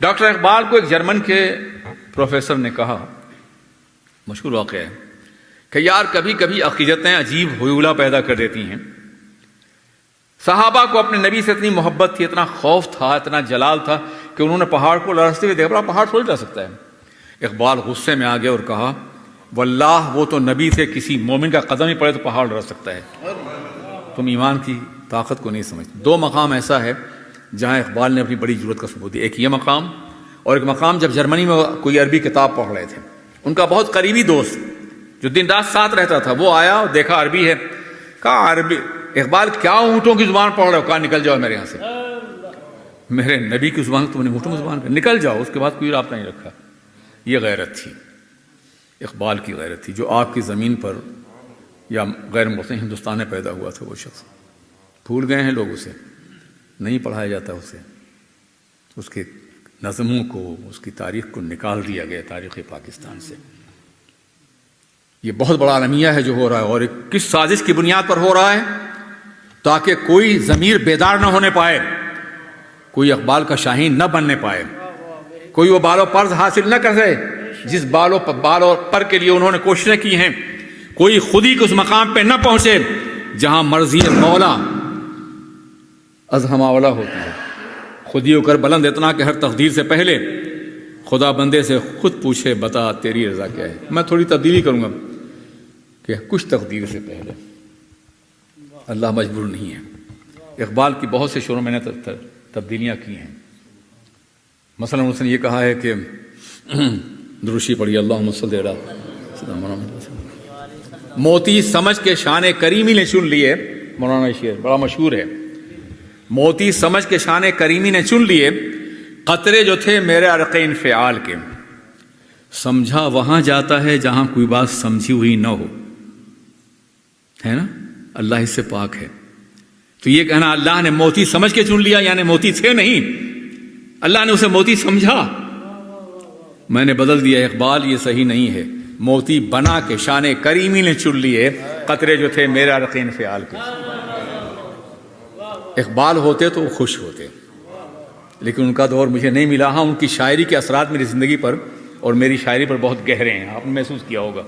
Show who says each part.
Speaker 1: Doctor Iqbal کو ایک German کے پروفیسر نے کہا، مشہور واقعہ ہے، کہ یار کبھی کبھی عقیدتیں عجیب ہیولا پیدا کر دیتی ہیں۔ صحابہ کو اپنے نبی سے اتنی محبت تھی، اتنا خوف تھا، اتنا جلال تھا کہ انہوں نے پہاڑ کو لرزتے ہوئے دیکھا، بڑا پہاڑ تھوڑی لرز سکتا ہے۔ اقبال غصے میں آ گیا اور کہا، واللہ وہ تو نبی سے کسی مومن کا قدم ہی پڑے تو پہاڑ لرز سکتا ہے، تم ایمان کی طاقت کو نہیں سمجھتے۔ دو مقام ایسا ہے جہاں اقبال نے اپنی بڑی ضرورت کا ثبوت دیا، ایک یہ مقام، اور ایک مقام جب جرمنی میں کوئی عربی کتاب پڑھ رہے تھے، ان کا بہت قریبی دوست جو دن رات ساتھ رہتا تھا وہ آیا اور دیکھا عربی ہے، کہا عربی اقبال کیا اونٹوں کی زبان پڑھ رہے ہو؟ کہا نکل جاؤ میرے یہاں سے، میرے نبی کی زبان تم نے اونٹوں کی زبان پہ نکل جاؤ۔ اس کے بعد کوئی رابطہ نہیں رکھا۔ یہ غیرت تھی، اقبال کی غیرت تھی، جو آپ کی زمین پر یا غیر مسلم ہندوستان میں پیدا ہوا تھا۔ وہ شخص بھول گئے ہیں لوگ، اسے نہیں پڑھایا جاتا، اسے اس کے نظموں کو، اس کی تاریخ کو نکال دیا گیا تاریخ پاکستان سے۔ یہ بہت بڑا المیہ ہے جو ہو رہا ہے، اور کس سازش کی بنیاد پر ہو رہا ہے؟ تاکہ کوئی ضمیر بیدار نہ ہونے پائے، کوئی اقبال کا شاہین نہ بننے پائے، کوئی وہ بال و پر حاصل نہ کر سکے جس بال و پر کے لیے انہوں نے کوششیں کی ہیں، کوئی خودی کے اس مقام پہ نہ پہنچے جہاں مرضی مولا از ہماولا ہوتی ہے۔ خودی ہو کر بلند اتنا کہ ہر تقدیر سے پہلے خدا بندے سے خود پوچھے بتا تیری رضا کیا ہے۔ میں تھوڑی تبدیلی کروں گا کہ کچھ تقدیر سے پہلے، اللہ مجبور نہیں ہے۔ اقبال کی بہت سے شعروں میں نے تبدیلیاں کی ہیں۔ مثلا اس نے یہ کہا ہے کہ دروشی پڑھی، اللہم صلی علی سیدنا محمد، موتی سمجھ کے شان کریمی نے چن لیے، مولانا شعر بڑا مشہور ہے، موتی سمجھ کے شان کریمی نے چن لیے، قطرے جو تھے میرے عرق انفعال کے، سمجھا وہاں جاتا ہے جہاں کوئی بات سمجھی ہوئی نہ ہو، ہے نا، اللہ اس سے پاک ہے۔ تو یہ کہنا اللہ نے موتی سمجھ کے چن لیا، یعنی موتی تھے نہیں، اللہ نے اسے موتی سمجھا، میں نے بدل دیا۔ اقبال یہ صحیح نہیں ہے، موتی بنا کے شان کریمی نے چن لیے، قطرے جو تھے میرے عرق انفعال کے۔ اقبال ہوتے تو وہ خوش ہوتے، لیکن ان کا دور مجھے نہیں ملا۔ ہاں ان کی شاعری کے اثرات میری زندگی پر اور میری شاعری پر بہت گہرے ہیں، آپ نے محسوس کیا ہوگا۔